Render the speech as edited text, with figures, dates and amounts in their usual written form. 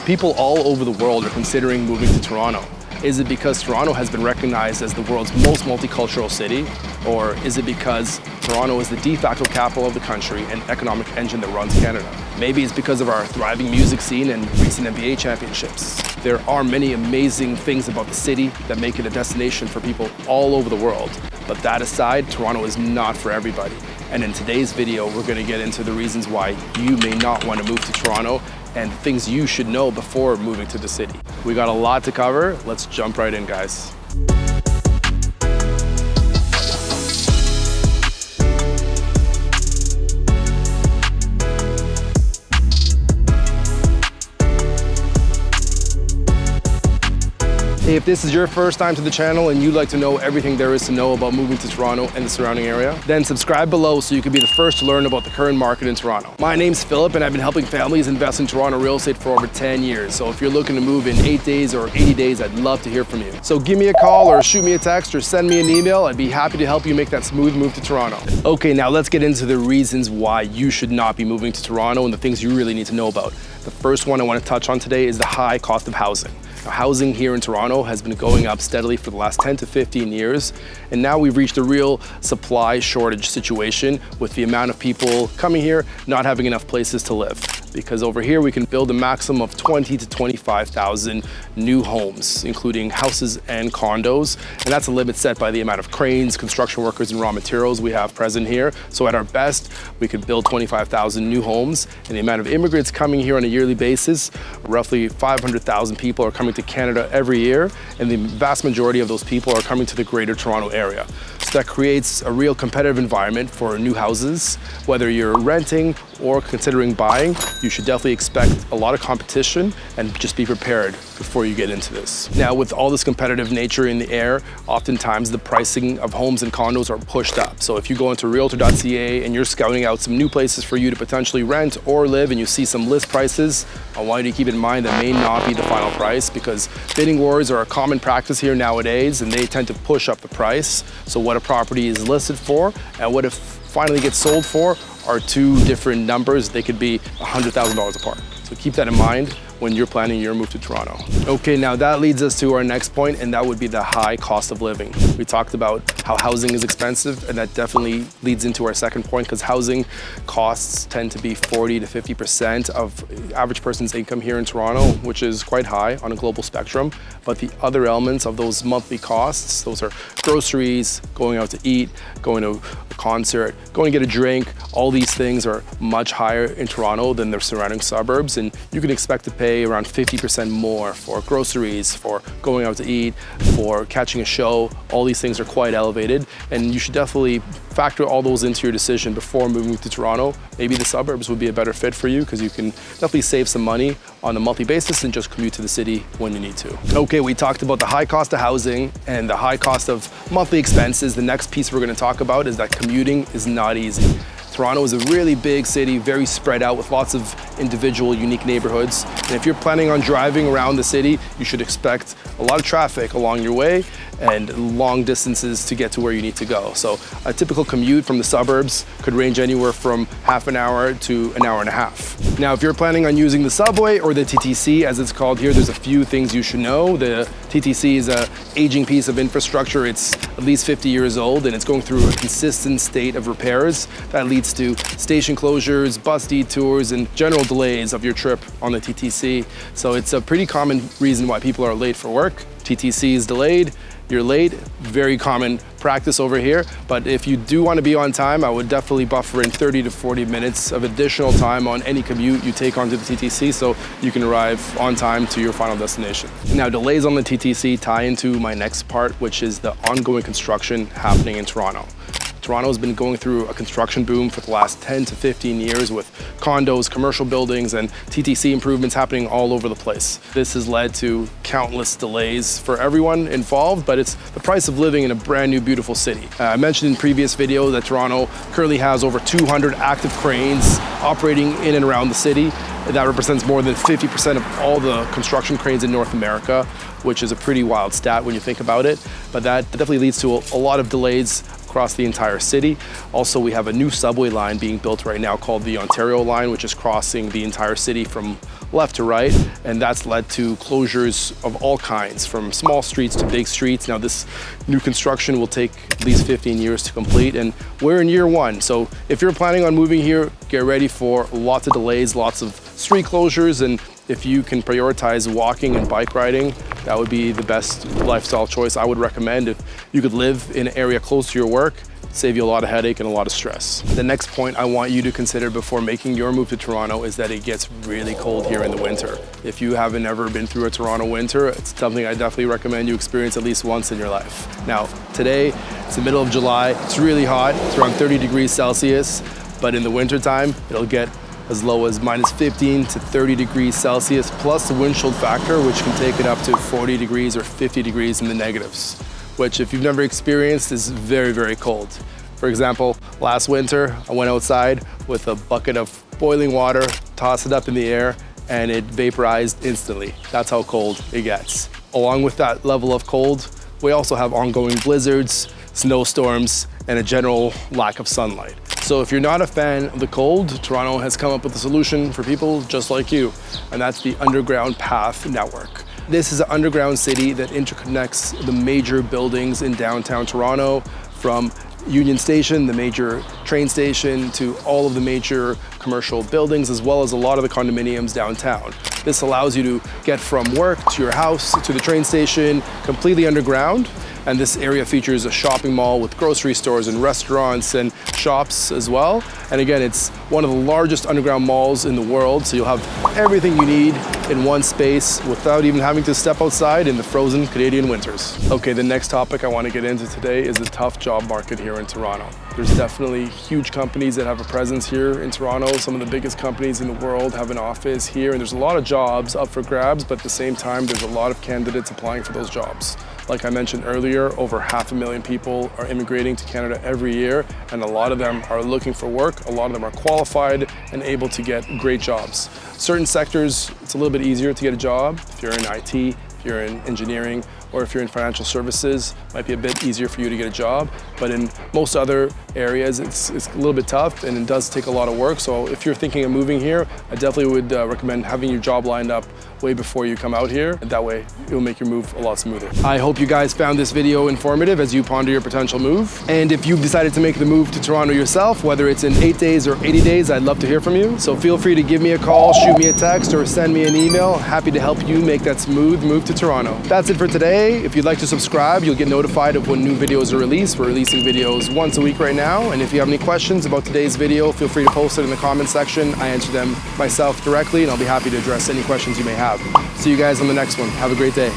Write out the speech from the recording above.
People all over the world are considering moving to Toronto. Is it because Toronto has been recognized as the world's most multicultural city? Or is it because Toronto is the de facto capital of the country and economic engine that runs Canada? Maybe it's because of our thriving music scene and recent NBA championships. There are many amazing things about the city that make it a destination for people all over the world. But that aside, Toronto is not for everybody. And in today's video, we're going to get into the reasons why you may not want to move to Toronto and things you should know before moving to the city. We got a lot to cover. Let's jump right in, guys. If this is your first time to the channel and you'd like to know everything there is to know about moving to Toronto and the surrounding area, then subscribe below so you can be the first to learn about the current market in Toronto. My name's Philip and I've been helping families invest in Toronto real estate for over 10 years. So if you're looking to move in 8 days or 80 days, I'd love to hear from you. So give me a call or shoot me a text or send me an email. I'd be happy to help you make that smooth move to Toronto. Okay, now let's get into the reasons why you should not be moving to Toronto and the things you really need to know about. The first one I want to touch on today is the high cost of housing. Now, housing here in Toronto has been going up steadily for the last 10 to 15 years, and now we've reached a real supply shortage situation with the amount of people coming here not having enough places to live. Because over here we can build a maximum of 20 to 25,000 new homes, including houses and condos. And that's a limit set by the amount of cranes, construction workers, and raw materials we have present here. So at our best, we could build 25,000 new homes. And the amount of immigrants coming here on a yearly basis, roughly 500,000 people are coming to Canada every year. And the vast majority of those people are coming to the Greater Toronto area. So that creates a real competitive environment for new houses. Whether you're renting or considering buying, you should definitely expect a lot of competition and just be prepared before you get into this. Now, with all this competitive nature in the air, oftentimes the pricing of homes and condos are pushed up. So if you go into realtor.ca and you're scouting out some new places for you to potentially rent or live and you see some list prices, I want you to keep in mind that may not be the final price because bidding wars are a common practice here nowadays and they tend to push up the price. So what a property is listed for and what it finally gets sold for are two different numbers. They could be $100,000 apart. So keep that in mind when you're planning your move to Toronto. Okay, now that leads us to our next point, and that would be the high cost of living. We talked about how housing is expensive, and that definitely leads into our second point because housing costs tend to be 40 to 50% of average person's income here in Toronto, which is quite high on a global spectrum. But the other elements of those monthly costs, those are groceries, going out to eat, going to a concert, going to get a drink, all these things are much higher in Toronto than their surrounding suburbs, and you can expect to pay around 50% more for groceries, for going out to eat, for catching a show. All these things are quite elevated, and you should definitely factor all those into your decision before moving to Toronto. Maybe the suburbs would be a better fit for you because you can definitely save some money on a monthly basis and just commute to the city when you need to. Okay, we talked about the high cost of housing and the high cost of monthly expenses. The next piece we're going to talk about is that commuting is not easy. Toronto is a really big city, very spread out with lots of individual, unique neighborhoods. And if you're planning on driving around the city, you should expect a lot of traffic along your way and long distances to get to where you need to go. So a typical commute from the suburbs could range anywhere from half an hour to an hour and a half. Now, if you're planning on using the subway or the TTC, as it's called here, there's a few things you should know. The TTC is an aging piece of infrastructure. It's at least 50 years old and it's going through a consistent state of repairs that leads to station closures, bus detours, and general delays of your trip on the TTC. So it's a pretty common reason why people are late for work. TTC is delayed, you're late, very common practice over here. But if you do want to be on time, I would definitely buffer in 30 to 40 minutes of additional time on any commute you take onto the TTC so you can arrive on time to your final destination. Now, delays on the TTC tie into my next part, which is the ongoing construction happening in Toronto. Toronto has been going through a construction boom for the last 10 to 15 years with condos, commercial buildings, and TTC improvements happening all over the place. This has led to countless delays for everyone involved, but it's the price of living in a brand new, beautiful city. I mentioned in previous video that Toronto currently has over 200 active cranes operating in and around the city. That represents more than 50% of all the construction cranes in North America, which is a pretty wild stat when you think about it. But that definitely leads to a lot of delays across the entire city. Also, we have a new subway line being built right now called the Ontario line, which is crossing the entire city from left to right, and that's led to closures of all kinds, from small streets to big streets. Now, this new construction will take at least 15 years to complete, and we're in year one. So if you're planning on moving here, get ready for lots of delays, lots of street closures, and if you can prioritize walking and bike riding, that would be the best lifestyle choice I would recommend. If you could live in an area close to your work, save you a lot of headache and a lot of stress. The next point I want you to consider before making your move to Toronto is that it gets really cold here in the winter. If you haven't ever been through a Toronto winter, it's something I definitely recommend you experience at least once in your life. Now, today, it's the middle of July, it's really hot, it's around 30 degrees Celsius, but in the winter time, it'll get as low as minus 15 to 30 degrees Celsius, plus the wind chill factor, which can take it up to 40 degrees or 50 degrees in the negatives, which if you've never experienced is very, very cold. For example, last winter, I went outside with a bucket of boiling water, tossed it up in the air, and it vaporized instantly. That's how cold it gets. Along with that level of cold, we also have ongoing blizzards, snowstorms, and a general lack of sunlight. So if you're not a fan of the cold, Toronto has come up with a solution for people just like you, and that's the Underground Path Network. This is an underground city that interconnects the major buildings in downtown Toronto, from Union Station, the major train station, to all of the major commercial buildings, as well as a lot of the condominiums downtown. This allows you to get from work to your house to the train station completely underground. And this area features a shopping mall with grocery stores and restaurants and shops as well. And again, it's one of the largest underground malls in the world, so you'll have everything you need in one space without even having to step outside in the frozen Canadian winters. Okay, the next topic I want to get into today is the tough job market here in Toronto. There's definitely huge companies that have a presence here in Toronto. Some of the biggest companies in the world have an office here, and there's a lot of jobs up for grabs, but at the same time, there's a lot of candidates applying for those jobs. Like I mentioned earlier, over 500,000 people are immigrating to Canada every year, and a lot of them are looking for work. A lot of them are qualified and able to get great jobs. Certain sectors, it's a little bit easier to get a job. If you're in IT, if you're in engineering, or if you're in financial services, it might be a bit easier for you to get a job. But in most other areas, it's a little bit tough, and it does take a lot of work. So if you're thinking of moving here, I definitely would recommend having your job lined up way before you come out here. And that way, it will make your move a lot smoother. I hope you guys found this video informative as you ponder your potential move. And if you've decided to make the move to Toronto yourself, whether it's in 8 days or 80 days, I'd love to hear from you. So feel free to give me a call, shoot me a text, or send me an email. Happy to help you make that smooth move to Toronto. That's it for today. If you'd like to subscribe, you'll get notified of when new videos are released. We're releasing videos once a week right now. And if you have any questions about today's video, feel free to post it in the comment section. I answer them myself directly, and I'll be happy to address any questions you may have. See you guys on the next one. Have a great day.